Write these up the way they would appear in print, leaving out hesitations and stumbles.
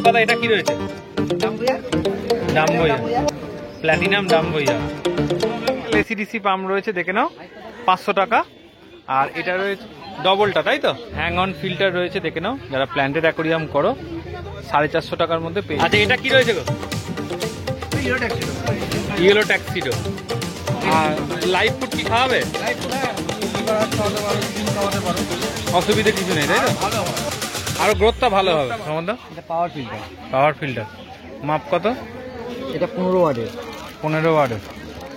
দাদা এটা কি রয়েছে? ডাম্বইয়া, প্ল্যাটিনাম ডাম্বইয়া। এসিডিসি পাম্প রয়েছে, দেখে নাও, 500 টাকা। আর এটা রয়েছে ডবলটা, তাই তো? হ্যাং অন ফিল্টার রয়েছে, দেখে নাও, যারা প্ল্যান্টেড অ্যাকোরিয়াম করো 450 টাকার মধ্যে পেয়ে। আচ্ছা, এটা কি রয়েছে গো? Yellow tuxedo. আর লাইভ ফুড কি খাওয়াবে? অসুবিধা কিছু নেই, তাই তো? আরো গ্রোথটা ভালো হবে। Power filter. পাওয়ার ফিল্টার মাপ কত? এটা 15 ওয়াটের। 15 ওয়াটের।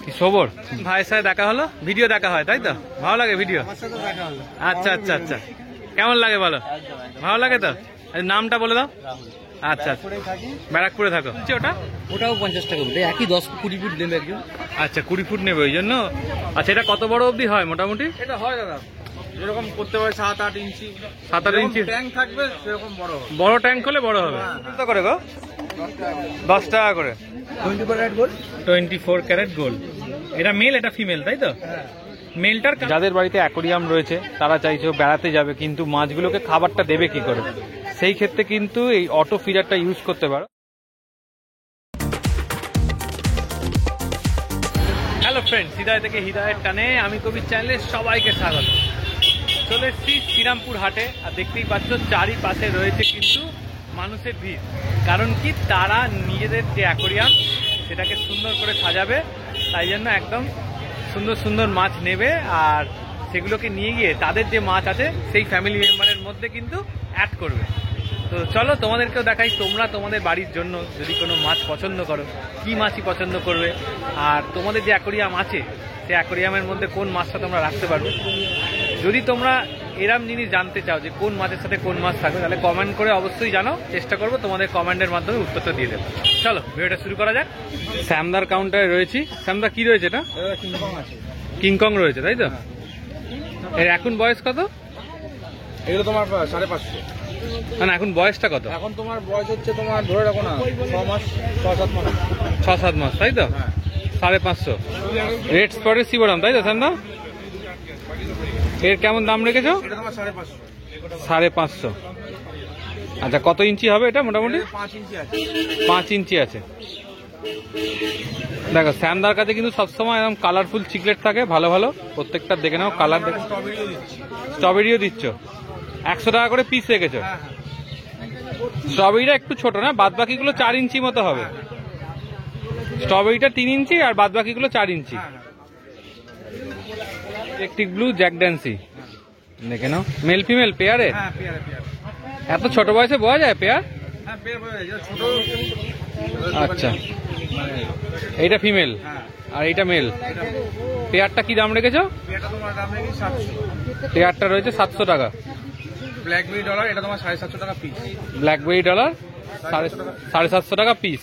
কি সবর ভাইয়ের সাথে দেখা হলো, ভিডিও দেখা হয়, তাই তো? ভালো লাগে ভিডিও? আচ্ছা আচ্ছা আচ্ছা, কেমন লাগে বলো? ভালো লাগে তো? নামটা বলে দাও। আচ্ছা, ব্যারাকপুরে থাকো। ওটা ওটাও 50 টাকা বলতে, একই 10-20 ফুট নেবে একজন। আচ্ছা, 20 ফুট নেবে ওই জন্য। আচ্ছা, এটা কত বড় অবধি হয় মোটামুটি? এটা হয় দাদা, যেরকম করতে পারে 7-8 ইঞ্চি। 7-8 ইঞ্চি ট্যাঙ্ক থাকবে সেরকম বড় হবে। বড় ট্যাঙ্ক হলে বড় হবে। কত করে গো? 10 টাকা করে। 24 ক্যারেট গোল্ড। এটা মেল, এটা ফিমেল, তাই তো? মেলটার। যাদের বাড়িতে অ্যাকোরিয়াম রয়েছে তারা চাইছে বেড়াতে যাবে, কিন্তু মাছগুলোকে খাবারটা দেবে কি করে, সেই ক্ষেত্রে কিন্তু এই অটো ফিডারটা ইউজ করতে পারো। হ্যালো ফ্রেন্ড, হৃদয় থেকে হৃদয়ের টানে আমি কবির চ্যানেলে সবাইকে স্বাগত। চলে এসেছি শ্রীরামপুর হাটে, আর দেখতেই পাচ্ছ চারিপাশে রয়েছে কিন্তু মানুষের ভিড়। কারণ কি, তারা নিজেদের যে অ্যাকোরিয়াম সেটাকে সুন্দর করে সাজাবে, তাই জন্য একদম সুন্দর সুন্দর মাছ নেবে, আর সেগুলোকে নিয়ে গিয়ে তাদের যে মাছ আছে সেই ফ্যামিলি মেম্বারের মধ্যে কিন্তু অ্যাড করবে। তো চলো তোমাদেরকেও দেখাই, তোমরা তোমাদের বাড়ির জন্য যদি কোনো মাছ পছন্দ করো, কি মাছই পছন্দ করবে, আর তোমাদের যে অ্যাকোরিয়াম আছে সেই অ্যাকোরিয়ামের মধ্যে কোন মাছটা তোমরা রাখতে পারবে। যদি তোমরা এরম জিনিস জানতে চাও যে কোন মাছের সাথে কোন মাছ থাকবে, তাহলে কমেন্ট করে অবশ্যই জানাও, চেষ্টা করবো তোমাদের কমেন্টের মাধ্যমে উত্তরটা দিয়ে দেবো। চলো ভিডিওটা শুরু করা যাক। শ্যামদার কাউন্টারে রয়েছি। শ্যামদা, কি রয়েছে এটা? কিংকং রয়েছে, তাই তো? এর এখন বয়স কত? এগুলো তোমার 550। না, এখন বয়সটা কত? এখন তোমার বয়স হচ্ছে, তোমার ধরে রাখো না 6 মাস, 6-7 মাস। 6-7 মাস, তাই তো? 550 রেড স্পটের সিবোরাম, তাই তো শ্যামদা? এর কেমন দাম রেখেছো? এটা তোমার 550। 550। আচ্ছা, কত ইঞ্চি হবে এটা মোটামুটি? 5 ইঞ্চি আছে। 5 ইঞ্চি আছে। দেখো, শ্যামদার কাছে কিন্তু সবসময় এরকম কালারফুল চিকলেট থাকে, ভালো ভালো প্রত্যেকটা, দেখে নাও কালার। দেখো, স্ট্রবেরিও দিচ্ছি। স্ট্রবেরিও দিচ্ছ। 100 টাকা করে পিস রেখেছো। হ্যাঁ। স্ট্রবেরিটা একটু ছোট না, বাদ বাকিগুলো 4 ইঞ্চি মতো হবে। স্ট্রবেরিটা 3 ইঞ্চি আর বাদ বাকিগুলো 4 ইঞ্চি। ইলেকট্রিক ব্লু জ্যাক ড্যান্সি, দেখে নাও, মেল ফিমেল পেয়ারে। হ্যাঁ, পেয়ার। এত ছোট বয়সে বোঝা যায় পেয়ার? হ্যাঁ, পেয়ার হয়ে যায় ছোট। আচ্ছা, এইটা ফিমেল হ্যাঁ, আর এইটা মেল। পেয়ারটা কি দাম রেখেছো? পেয়ারটা তোমার দাম রেখে 700। পেয়ারটা রয়েছে 700 টাকা। ব্ল্যাকবেরি ডলার, এটা তোমার 750 টাকা পিস। ব্ল্যাকবেরি ডলার 750 টাকা পিস।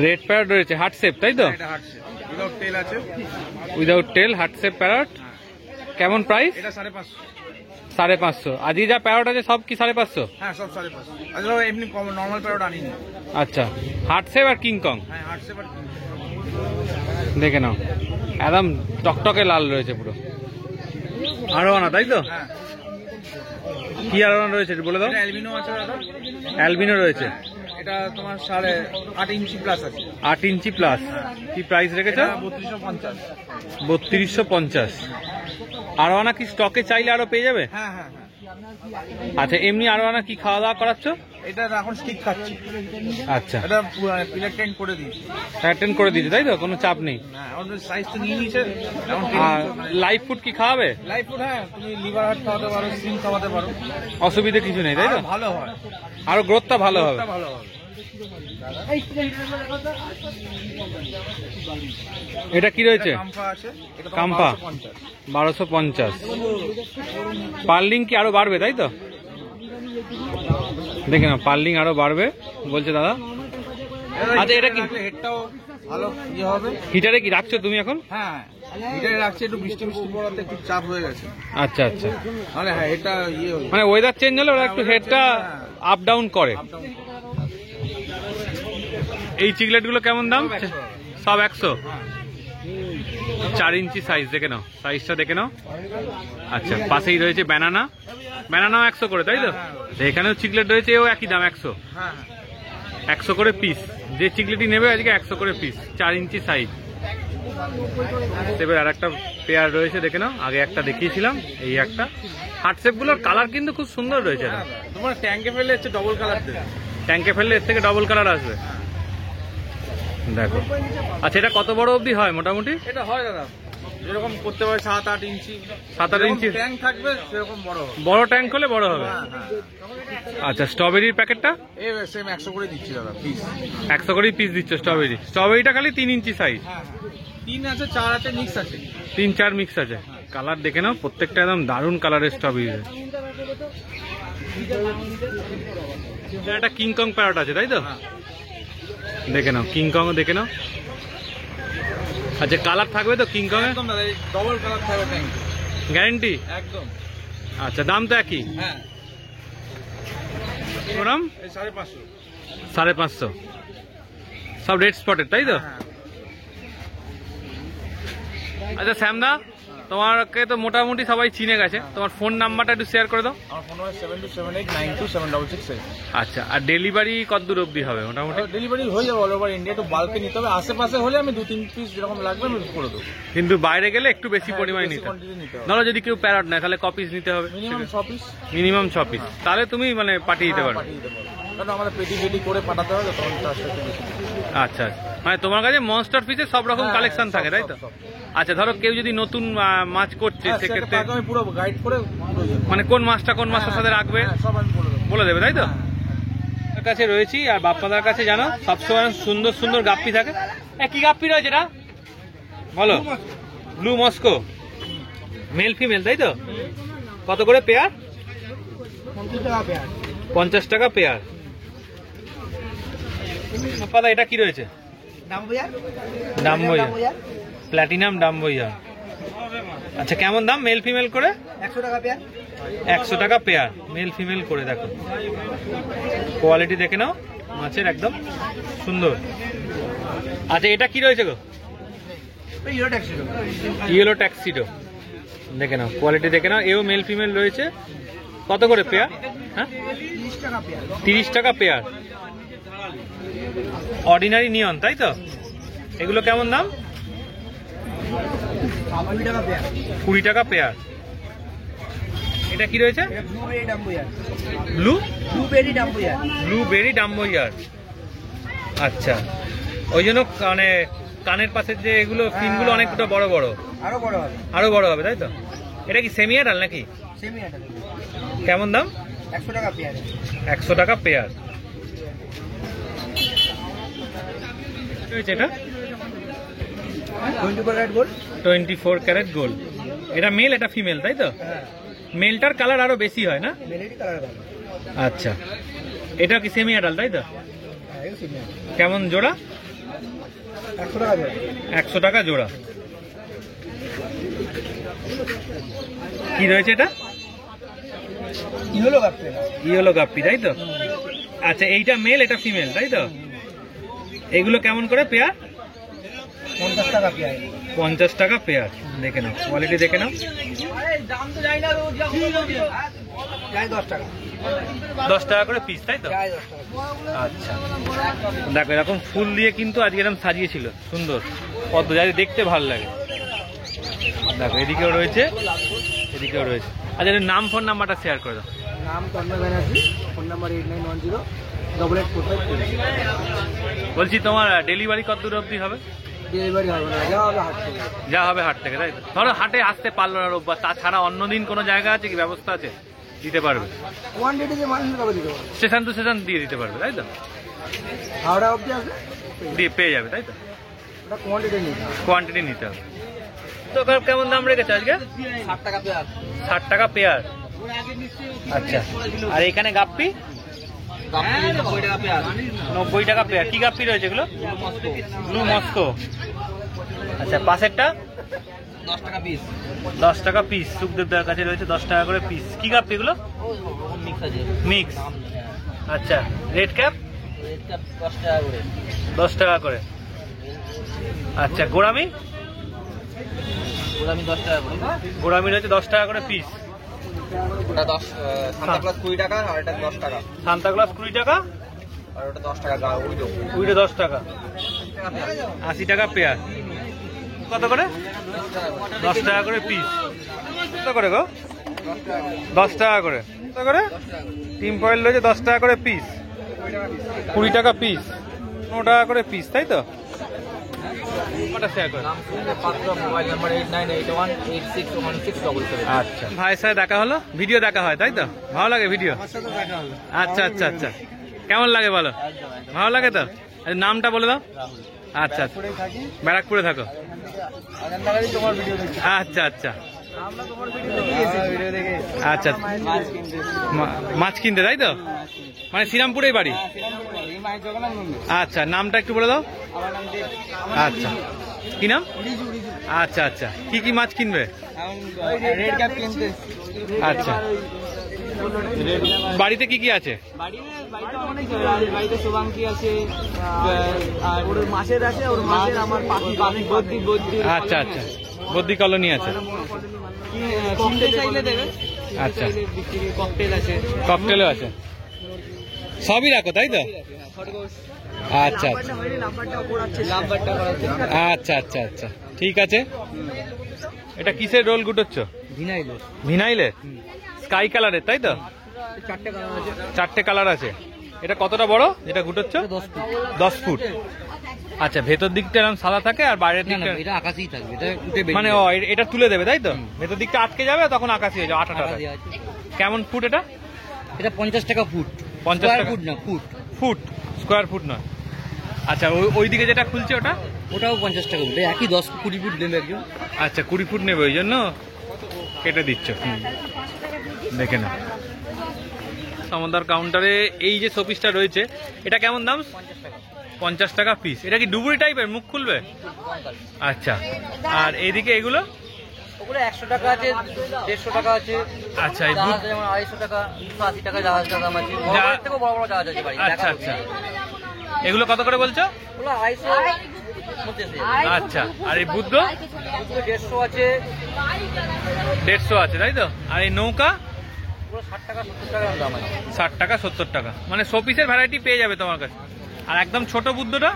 রেড প্যারট রয়েছে হার্ট শেপ, তাই তো? এটা হাঁটছে, উইদাউট টেল আছে। উইদাউট টেল হার্ট শেপ প্যারট। কেমন প্রাইস? এটা 550। 550। আজকে যা প্যারট আছে সব কি 550? হ্যাঁ, সব 550। আচ্ছা, এমনি নর্মাল প্যারট আনিনি। আচ্ছা, হার্ট শেপ আর কিংকং, হ্যাঁ, হাঁটছে বাট। দেখে নাও, একদম টকটকে লাল রয়েছে পুরো। আরোয়ানা, তাই তো? হ্যাঁ, কি আরোয়ানা রয়েছে বলে দাও। এটা অ্যালবিনো আছে দাদা। অ্যালবিনো রয়েছে। এটা তোমার 8.5 ইঞ্চি প্লাস আছে। 8 ইঞ্চি প্লাস। কি প্রাইস রেখেছো? এটা 3250। 3250। আরোয়ানা কি স্টকে চাইলে আরো পেয়ে যাবে? হ্যাঁ। আচ্ছা, এমনি আরোয়ানা কি খাওয়া দাওয়া করাচ্ছ? এটা এখন স্টিক খাচ্ছি। আচ্ছা, এটা পিলার টেন্ট করে দিয়েছি। অ্যাটেন্ড করে দিয়েছে, তাই তো? কোনো চাপ নেই। হ্যাঁ, আমাদের সাইজ তো নিয়ে নিয়েছে। আর লাইভ ফুড কি খাওয়াবে? লাইফ ফুড, হ্যাঁ, তুমি লিভার হার্ট খাওয়াতে পারো, সিম খাওয়াতে পারো। অসুবিধা কিছু নেই, তাই তো? আর ভালো হয়, আরো গ্রোথটা ভালো হবে। ভালো হবে। এটা কি রয়েছে? কাম্পা আছে। এটা তোমার কাম্পা 1250। 1250। পার্লিং কি আরো বাড়বে, তাই তো? দেখে নাও, পার্লিং আরো বাড়বে বলছে দাদা। আচ্ছা, এটা কি হেডটাও ভালো ইয়ে হবে। হিটারে কি রাখছো তুমি এখন? হ্যাঁ, হিটারে রাখছি, একটু বৃষ্টি পড়াতে একটু চাপ হয়ে গেছে। আচ্ছা আচ্ছা, তাহলে হ্যাঁ, এটা ইয়ে হবে। মানে ওয়েদার চেঞ্জ হলে ওরা একটু হেডটা আপ ডাউন করে। এই চিকলেট গুলো কেমন দাম? সব 100। 4 ইঞ্চি সাইজ, দেখে নাও সাইজটা দেখে নাও। আচ্ছা, পাশেই রয়েছে ব্যানানা, ব্যানানাও 100 করে, তাই তো? এখানেও চিকলেট রয়েছে, এও একই দাম 100, 100 করে পিস। যে চিকলেটই নেবে আজকে 100 করে পিস, 4 ইঞ্চি সাইজ। এবার আর একটা পেয়ার রয়েছে, দেখে নাও, আগে একটা দেখিয়েছিলাম, এই একটা। হার্ট শেপ গুলোর কালার কিন্তু খুব সুন্দর রয়েছে। তোমার ট্যাঙ্কে ফেললে হচ্ছে ডবল কালার দেবে, ট্যাঙ্কে ফেললে এর থেকে ডবল কালার আসবে, দেখো। আচ্ছা, এটা কত বড় অবধি হয় মোটামুটি? এটা হয় দাদা যেরকম করতে পারে 7-8 ইঞ্চি, 7-8 ইঞ্চি ট্যাঙ্ক থাকবে সেরকম বড় হবে। বড় ট্যাঙ্ক হলে বড় হবে। আচ্ছা, স্ট্রবেরির প্যাকেটটা এই সেম 100 করে দিচ্ছি দাদা পিস, 100 করেই পিস দিচ্ছ স্ট্রবেরি। স্ট্রবেরিটা খালি 3 ইঞ্চি সাইজ, 3 আছে 4 আছে মিক্স আছে, 3-4 মিক্স আছে। কালার দেখে নাও, প্রত্যেকটা একদম দারুণ কালারের স্ট্রবেরি। একটা কিংকং প্যারট আছে, তাই তো? দেখে নাও, কিংকং দেখে নাও। আচ্ছা, কালার থাকবে তো কিংকং এ? একদম দাদা ডবল কালার থাকবে ট্যাঙ্কে, গ্যারেন্টি? একদম। আচ্ছা, দাম তো একই? হ্যাঁ, ওরম এই 550, 550, সব রেড স্পটের, তাই তো? আচ্ছা শ্যামদা, তোমাকে তো মোটামুটি সবাই চিনে গেছে, তোমার ফোন নাম্বারটা একটু শেয়ার করে দাও। আমার ফোন নাম্বার 7278927666। আচ্ছা, আর ডেলিভারি কত দূর অবধি হবে মোটামুটি? ডেলিভারি হয়ে যাবে অল ওভার ইন্ডিয়া, একটু বাল্কে নিতে হবে। আশেপাশে হলে আমি 2-3 পিস যেরকম লাগবে আমি করে দেবো, কিন্তু বাইরে গেলে একটু বেশি পরিমাণে নিতে হবে। কোয়ান্টিটি নিতে হবে। ধরো যদি কেউ প্যারট নেয় তাহলে কপিস নিতে হবে? Minimum 6 piece, minimum 6 piece. তাহলে তুমি মানে পাঠিয়ে দিতে পারবে? পাঠিয়ে দিতে পারবো, কারণ আমাদের পেটি করে পাঠাতে হবে, তখন চার্জটা একটু বেশি। আচ্ছা, মানে তোমার কাছে মনস্টার ফিশে সব রকম কালেকশন থাকে, তাই তো? আচ্ছা, ধরো কেউ যদি নতুন মাছ করছে সেক্ষেত্রে আমি পুরো গাইড করে মানে কোন মাছটা কোন মাছটার সাথে রাখবে সব আমি বলে দেবে, তাই তো? আমার কাছে রয়েছি, আর বাপ্পাদার কাছে জানো সবসময় সুন্দর সুন্দর গাপ্পি থাকে। কি গাপ্পি রয়েছে এটা বলো? ব্লু মস্কো, মেল ফিমেল, তাই তো? কত করে পেয়ার? 50 টাকা পেয়ার। বাপ্পাদা, এটা কি রয়েছে? ডাম্বইয়া, প্ল্যাটিনাম ডাম্বইয়া। আচ্ছা, কেমন দাম মেল ফিমেল করে? 100 টাকা পেয়ার। 100 টাকা পেয়ার, মেল ফিমেল করে। দেখো কোয়ালিটি দেখে নাও মাছের, একদম সুন্দর। আচ্ছা, এটা কি রয়েছে গো? ইয়েলো ট্যাক্সিডো, দেখে নাও কোয়ালিটি দেখে নাও। এও মেল ফিমেল রয়েছে। কত করে পেয়ার? হ্যাঁ, 30 টাকা পেয়ার। অর্ডিনারি নিয়ন, তাই তো? এগুলো কেমন দাম? 20 টাকা পেয়ার। এটা কি রয়েছে? ব্লুবেরি ডাম্বইয়ার। আচ্ছা, ওই জন্য মানে কানের পাশের যে এগুলো ফিনগুলো অনেকটা বড় বড়, আরো বড় হবে, তাই তো? এটা কি সেমি আডাল নাকি? কেমন দাম? 100 টাকা পেয়ার। 100 টাকা পেয়ার। এটা 24 ক্যারেট গোল্ড। এটা মেল, এটা ফিমেল, তাই তো? মেলটার কালার আরো বেশি হয় না? আচ্ছা, এটা কি সেমি অ্যাডাল্ট, তাই তো? কেমন জোড়া? 100 টাকা জোড়া। কি রয়েছে এটা? ইয়েলো গাপ্পি, তাই তো? আচ্ছা, এইটা মেল, এটা ফিমেল, তাই তো? এগুলো কেমন করে পেয়ার? 50 টাকা পেয়ার। 50 টাকা পেয়ার। দেখে নাও কোয়ালিটি, দেখে নাও। 10 টাকা করে পিস, তাই তো? আচ্ছা, দেখো এরকম ফুল দিয়ে কিন্তু আজকে এরকম সাজিয়েছিল, সুন্দর পদ্ম, যাতে দেখতে ভালো লাগে। দেখো এদিকেও রয়েছে, এদিকেও রয়েছে। আচ্ছা, নাম ফোন নাম্বারটা শেয়ার করে দাও। নাম তন্ময় ব্যানার্জি, ফোন নাম্বার 89108845। বলছি তোমার ডেলিভারি কত দূর অবধি হবে? ডেলিভারি হবে না, যা হবে হাট থেকে, তাই তো? ধরো হাটে আসতে পারলো না রোববার, তাছাড়া অন্যদিন কোনো জায়গা আছে কি, ব্যবস্থা আছে দিতে পারবে? স্টেশন টু স্টেশন দিয়ে দিতে পারবে, তাই তো? হাওড়া অবধি আসবে, দিয়ে পেয়ে যাবে, তাই তো? কোয়ান্টিটি নিতে হবে। তো কেমন দাম রেখেছে আজকে? 60 টাকা পেয়ার। 60 টাকা পেয়ার। আচ্ছা, আর এখানে গাপ্পি? 90 টাকা পেয়ার। 90 টাকা পেয়ার। কি গাপ্পি রয়েছে এগুলো? Blue Moscow. আচ্ছা, পাশেরটা 10 টাকা পিস। 10 টাকা পিস। সুখদেবদার কাছে রয়েছে 10 টাকা করে পিস। কি গাপ্পি এগুলো? মিক্স আছে। মিক্স। আচ্ছা, রেড ক্যাপ? রেড ক্যাপ 10 টাকা করে। 10 টাকা করে। আচ্ছা, গোড়ামি? গোড়ামি 10 টাকা করে। গোড়ামির হচ্ছে 10 টাকা করে পিস। ওটা 10 সান্তা ক্লাস 20 টাকা আর এটা 10 টাকা। সান্তা ক্লাস 20 টাকা আর ওটা 10 টাকা উইডো। উইডো 10 টাকা। 80 টাকা পেয়ার। কত করে? 10 টাকা করে পিস। কত করে গো? 10 টাকা করে। কত করে? টিম ফয়েল রয়েছে 10 টাকা করে পিস। 20 টাকা পিস। 9 টাকা করে পিস, তাই তো? কটা শেয়ার করে? পাত্র মোবাইল নাম্বার 8981861677। আচ্ছা, ভাইয়ের সাথে দেখা হলো, ভিডিও দেখা হয় তাই তো? ভালো লাগে ভিডিও? আচ্ছা আচ্ছা আচ্ছা, কেমন লাগে বলো? ভালো লাগে তো? আচ্ছা, নামটা বলে দাও। আচ্ছা আচ্ছা, ব্যারাকপুরে থাকো। তোমার ভিডিও দেখি। আচ্ছা আচ্ছা ভিডিও দেখে আচ্ছা, মাছ কিনতে তাই তো? মানে শ্রীরামপুরেই বাড়ি? আচ্ছা, নামটা একটু বলে দাও। আচ্ছা, কি নাম? আচ্ছা আচ্ছা, কি কি মাছ কিনবে? রেড ক্যাপ কিনতে। আচ্ছা, বাড়িতে কি কি আছে? বাড়িতে শুভাঙ্কি আছে, আর ওর মাছের আছে, ওর মাছের আমার পাখি বদ্যি। আচ্ছা আচ্ছা, বদ্যি কলোনি আছে। কিনতে চাইলে দেবে। আচ্ছা, ককটেল আছে। ককটেলও আছে, সবই রাখো তাই তো? আচ্ছা নাম্বারটা করাচ্ছে। আচ্ছা আচ্ছা আচ্ছা, ঠিক আছে। এটা কিসের রোল গুটোচ্ছ? ভিনাইলে ভিনাইলের স্কাই কালারের তাই তো? 4টে কালার আছে। 4টে কালার আছে। এটা কতটা বড় যেটা গুটোচ্ছ? 10 ফুট। আচ্ছা, ভেতর দিকটা এরকম সাদা থাকে আর বাইরের দিকটা এটা আকাশেই থাকবে, এটা উঠে মানে এটা তুলে দেবে তাই তো? ভেতর দিকটা আটকে যাবে, তখন আকাশি হয়ে যাবে আটাটা। কেমন ফুট এটা? এটা 50 টাকা ফুট। 50 টাকা ফুট না, ফুট। ফুট, স্কোয়ার ফুট নয়। আচ্ছা, ওই দিকে যেটা খুলছে ওটা? ওটাও 50 টাকা ফুট। একই 10-20 ফুট নেবে একজন। আচ্ছা, 20 ফুট নেবে, ওই জন্য কেটে দিচ্ছ। দেখে না, সমুদ্র কাউন্টারে এই যে শোপিসটা রয়েছে, এটা কেমন দাম? 50 টাকা পিস। এটা কি ডুবুরি টাইপের, মুখ খুলবে? আচ্ছা, আর এইদিকে এগুলো? ওগুলো 100 টাকা আছে, 150 টাকা আছে। আচ্ছা, এই জাহাজ যেমন 250 টাকা, 280 টাকা জাহাজ দাম আছে। বড় থেকে বড় বড় জাহাজ আছে বাড়ি। আচ্ছা আচ্ছা, এগুলো কত করে বলছো? ওগুলো 250 মধ্যে আছে। আচ্ছা, আর এই বুদ্ধ? 150 আছে। 150 আছে তাই তো? আর এই নৌকা? ওগুলো 60 টাকা 70 টাকা দাম আছে। 60 টাকা 70 টাকা, মানে শোপিসের ভ্যারাইটি পেয়ে যাবে তোমার কাছে। আর একদম ছোট বুদ্ধটা?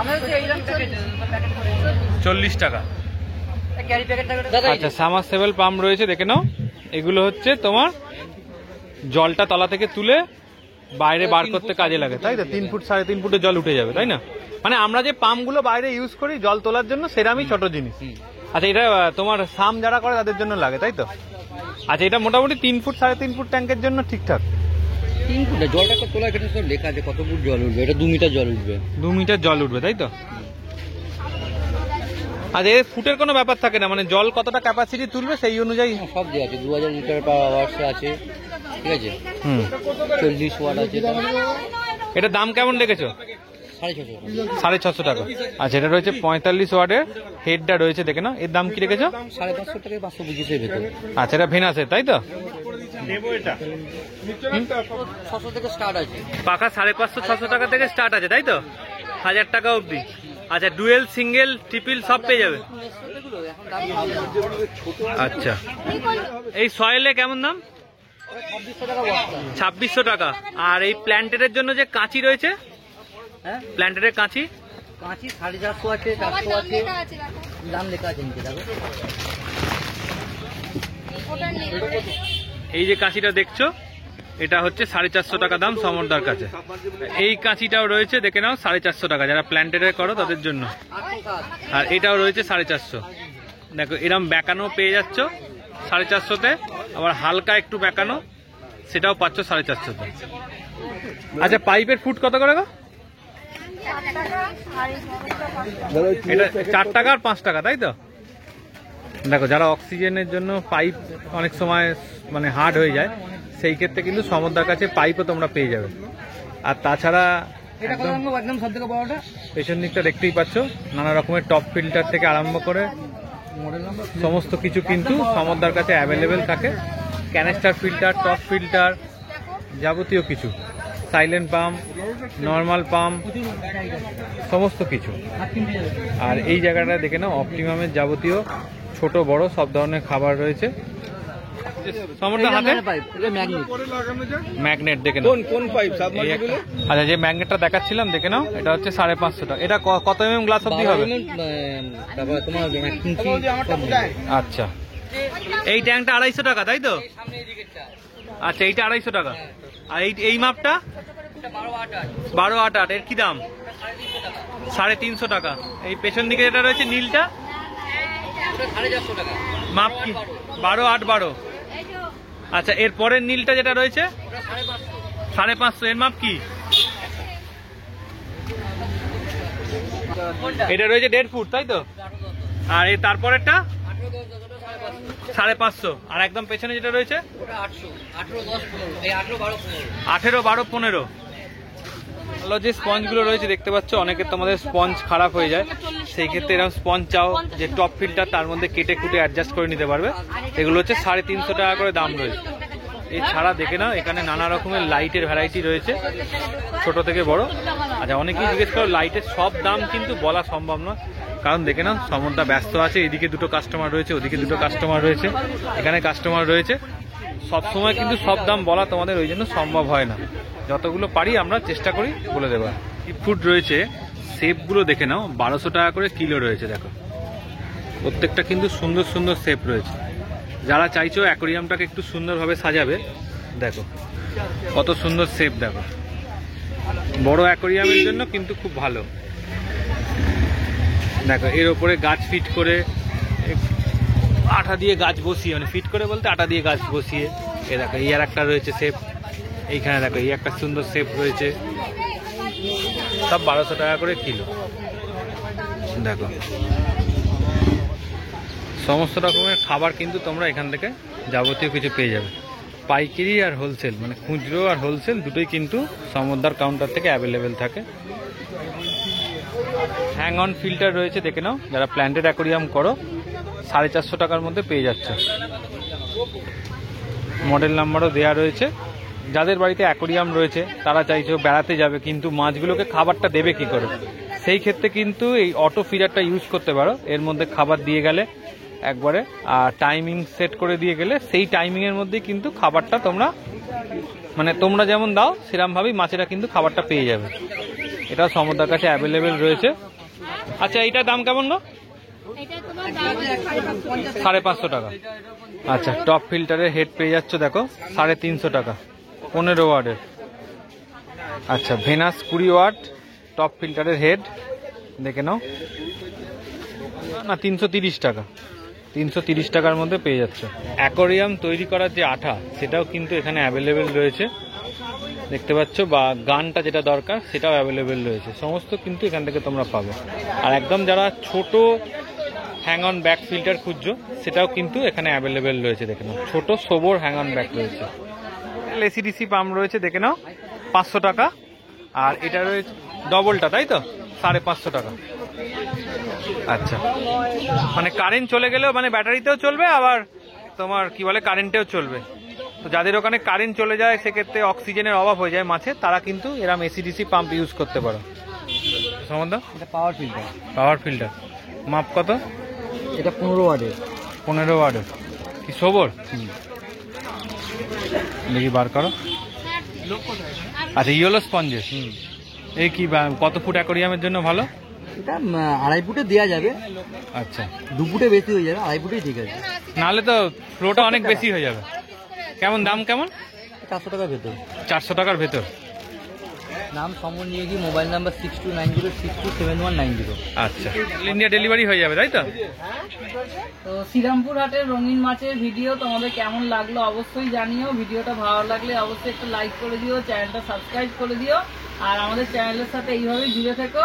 আমাদের তো এইরকম প্যাকেট 40 টাকা। ক্যারি প্যাকেট দাদা। আচ্ছা, সামারসেবল পাম্প রয়েছে, দেখে নাও। এগুলো হচ্ছে তোমার জলটা তলা থেকে তুলে বাইরে বার করতে কাজে লাগে তাই তো? 3 ফুট 3.5 ফুটের জল উঠে যাবে তাই না? মানে আমরা যে পাম্পগুলো বাইরে ইউজ করি জল তোলার জন্য, সেরামই ছোট জিনিস। আচ্ছা, এটা তোমার সাম যারা করে তাদের জন্য লাগে তাই তো? আচ্ছা, এটা মোটামুটি 3 ফুট 3.5 ফুট ট্যাঙ্কের জন্য ঠিকঠাক। 3 ফুট জলটা কত তোলা, এটা সব লেখা আছে কত ফুট জল উঠবে। এটা 2 মিটার জল উঠবে। 2 মিটার জল উঠবে তাই তো? আচ্ছা, এর ফুটের কোনো ব্যাপার থাকে না, মানে জল কতটা ক্যাপাসিটি তুলবে সেই অনুযায়ী? সব দেওয়া আছে। 2000 লিটার পার আওয়ার্স আছে, ঠিক আছে। 40 ওয়াট আছে। এটা দাম কেমন রেখেছো? 650 টাকা। আচ্ছা, এটা রয়েছে 45 ওয়াটের, হেডটা রয়েছে দেখে না। এর দাম কি রেখেছো? 550 টাকা 525 ভেতর। আচ্ছা, এটা ভেনাসের তাই তো? 600 থেকে স্টার্ট আছে। পাকা 550-600 টাকা থেকে স্টার্ট আছে তাই তো? 1000 টাকা অবধি। আচ্ছা, ডুয়েল, সিঙ্গেল, ট্রিপল সব পেয়ে যাবে। আচ্ছা, এই সয়েলে কেমন দাম? 2600 টাকা। আর এই প্ল্যান্টের জন্য যে কাঁচি রয়েছে, হ্যাঁ, প্ল্যান্টের কাঁচি? কাঁচি 450 আছে, 400 আছে, দাম লেখা আছে নিচে দেখো। এই যে কাঁচিটা দেখছো, এটা হচ্ছে 450 টাকা দাম সমরদার কাছে। এই কাঁচিটাও রয়েছে, দেখে নাও, 450 টাকা, যারা প্ল্যান্টেড করো তাদের জন্য। আর এটাও রয়েছে 450। দেখো, এরম বেঁকানো পেয়ে যাচ্ছ 450-তে, আবার হালকা একটু বেঁকানো সেটাও পাচ্ছ 450-তে। আচ্ছা, পাইপের ফুট কত করে গো? এটা 4 টাকা আর 5 টাকা তাই তো? দেখো, যারা অক্সিজেনের জন্য পাইপ অনেক সময় মানে হার্ড হয়ে যায়, সেই ক্ষেত্রে কিন্তু সমরদার কাছে পাইপও তোমরা পেয়ে যাবে। আর তাছাড়া একদম সব থেকে বড়টা পেছন দিকটা দেখতেই পাচ্ছ, নানা রকমের টপ ফিল্টার থেকে আরম্ভ করে সমস্ত কিছু কিন্তু সমরদার কাছে অ্যাভেলেবেল থাকে। ক্যানেস্টার ফিল্টার, টপ ফিল্টার, যাবতীয় কিছু সাইলেন্ট পাম্প, নর্মাল পাম্প, সমস্ত কিছু। আর এই জায়গাটা দেখে নাও অপটিমামের যাবতীয় ছোট বড় সব ধরনের খাবার রয়েছে। ম্যাগনেট দেখে নাও, আচ্ছা যে ম্যাগনেটটা দেখাচ্ছিলাম দেখে নাও, এটা হচ্ছে 550 টাকা। এটা কত mm গ্লাস অব্দি হবে? আচ্ছা এই ট্যাঙ্কটা 250 টাকা তাই তো? আচ্ছা এইটা 250 টাকা। আর এই মাপটা 1288, এর কি দাম? 350 টাকা। এই পেছন দিকে যেটা রয়েছে নীলটা মাপ কি? 12-8-12। আচ্ছা এর পরের নীলটা যেটা রয়েছে 550, এর মাপ কি? এটা রয়েছে 1.5 ফুট তাই তো? আর এই তারপরেরটা 550। আর একদম পেছনে যেটা রয়েছে 18-12-15। ভালো যে স্পঞ্জগুলো রয়েছে দেখতে পাচ্ছ, অনেকের তোমাদের স্পঞ্জ খারাপ হয়ে যায়, সেই ক্ষেত্রে এরকম স্পঞ্জ চাও যে টপ ফিল্টার তার মধ্যে কেটে কুটে অ্যাডজাস্ট করে নিতে পারবে। এগুলো হচ্ছে 350 টাকা করে দাম রয়েছে। এছাড়া দেখে নাও এখানে নানা রকমের লাইটের ভ্যারাইটি রয়েছে ছোট থেকে বড়। আচ্ছা অনেকেই জিজ্ঞেস করো লাইটের সব দাম কিন্তু বলা সম্ভব নয়, কারণ দেখে নাও সমরদা ব্যস্ত আছে, এদিকে দুটো কাস্টমার রয়েছে, ওদিকে দুটো কাস্টমার রয়েছে, এখানে কাস্টমার রয়েছে। সবসময় কিন্তু সব দাম বলা তোমাদের ওই জন্য সম্ভব হয় না, যতগুলো পারি আমরা চেষ্টা করি বলে দেবো। ফুড রয়েছে, শেপগুলো দেখে নাও 1200 টাকা করে কিলো রয়েছে। দেখো প্রত্যেকটা কিন্তু সুন্দর সুন্দর শেপ রয়েছে। যারা চাইছো অ্যাকোরিয়ামটাকে একটু সুন্দরভাবে সাজাবে, দেখো কত সুন্দর শেপ। দেখো বড় অ্যাকোরিয়ামের জন্য কিন্তু খুব ভালো। দেখো এর ওপরে গাছ ফিট করে আঠা দিয়ে গাছ বসিয়ে, মানে ফিট করে বলতে আঠা দিয়ে গাছ বসিয়ে। এ দেখো এই আর একটা রয়েছে শেপ, এইখানে দেখো এই একটা সুন্দর শেপ রয়েছে। সব 1200 টাকা করে কিলো। দেখো সমস্ত রকমের খাবার কিন্তু তোমরা এখান থেকে যাবতীয় কিছু পেয়ে যাবে। পাইকারি আর হোলসেল, মানে খুচরো আর হোলসেল দুটোই কিন্তু সমরদার কাউন্টার থেকে অ্যাভেলেবেল থাকে। হ্যাং অন ফিল্টার রয়েছে দেখে নাও, যারা প্ল্যান্টেড অ্যাকোরিয়াম করো 450 টাকার মধ্যে পেয়ে যাচ্ছে। মডেল নাম্বারও দেওয়া রয়েছে। যাদের বাড়িতে অ্যাকোরিয়াম রয়েছে তারা চাইছো বেড়াতে যাবে, কিন্তু মাছগুলোকে খাবারটা দেবে কি করে, সেই ক্ষেত্রে কিন্তু এই অটো ফিডারটা ইউজ করতে পারো। এর মধ্যে খাবার দিয়ে গেলে একবারে, আর টাইমিং সেট করে দিয়ে গেলে সেই টাইমিংয়ের মধ্যেই কিন্তু খাবারটা তোমরা, মানে তোমরা যেমন দাও সেরকমভাবেই মাছেরা কিন্তু খাবারটা পেয়ে যাবে। এটা সমরদার কাছে অ্যাভেলেবেল রয়েছে। আচ্ছা এইটার দাম কেমন গো? 550 টাকা। আচ্ছা টপ ফিল্টারের হেড পেয়ে যাচ্ছ দেখো 350 টাকা, 15 ওয়াটের। আচ্ছা ভেনাস 20 ওয়াট টপ ফিল্টারের হেড দেখে নাও, না 330 টাকা। 330 টাকার মধ্যে পেয়ে যাচ্ছে। অ্যাকোরিয়াম তৈরি করার যে আঠা সেটাও কিন্তু এখানে অ্যাভেলেবেল রয়েছে দেখতে পাচ্ছ, বা গানটা যেটা দরকার সেটাও অ্যাভেলেবেল রয়েছে। সমস্ত কিন্তু এখান থেকে তোমরা পাবে। আর একদম যারা ছোট হ্যাং অন ব্যাক ফিল্টার খুঁজছো সেটাও কিন্তু এখানে অ্যাভেলেবেল রয়েছে দেখে নাও, ছোট সোবর হ্যাং অন ব্যাক রয়েছে। এসিডিসি পাম্প রয়েছে দেখে নাও 500 টাকা। আর এটা রয়েছে ডবলটা তাই তো 550 টাকা। আচ্ছা মানে কারেন্ট চলে গেলেও মানে ব্যাটারিতেও চলবে, আবার তোমার কি বলে কারেন্টেও চলবে। তো যাদের ওখানে কারেন্ট চলে যায় সেক্ষেত্রে অক্সিজেনের অভাব হয়ে যায় মাছে, তারা কিন্তু এরম এসিডিসি পাম্প ইউজ করতে পারো। সম্বন্ধ এটা পাওয়ার ফিল্টার। পাওয়ার ফিল্টার মাপ কত? এটা 15 ওয়াটের। 15 ওয়াটের কি সোবর? দেখি বার করো। আচ্ছা ইয়েলো স্পঞ্জেস। এই কি কত ফুট অ্যাকোরিয়ামের জন্য ভালো? এটা 2.5 ফুটে দেওয়া যাবে। আচ্ছা 2 ফুটে বেশি হয়ে যাবে, 2.5 ফুটেই ঠিক আছে। নাহলে তো ফ্লোটা অনেক বেশি হয়ে যাবে। কেমন দাম কেমন? 400 টাকার ভেতর। 400 টাকার ভেতর। নাম সমর নিয়ে কি, মোবাইল নাম্বার 6290627190। আচ্ছা ইন্ডিয়া ডেলিভারি হয়ে যাবে তাই তো? তো শ্রীরামপুর হাটের রঙিন মাছের ভিডিও তোমাদের কেমন লাগলো অবশ্যই জানিও। ভিডিওটা ভালো লাগলে অবশ্যই একটু লাইক করে দিও, চ্যানেলটা সাবস্ক্রাইব করে দিও, আর আমাদের চ্যানেলের সাথে এইভাবেই জুড়ে থেকো।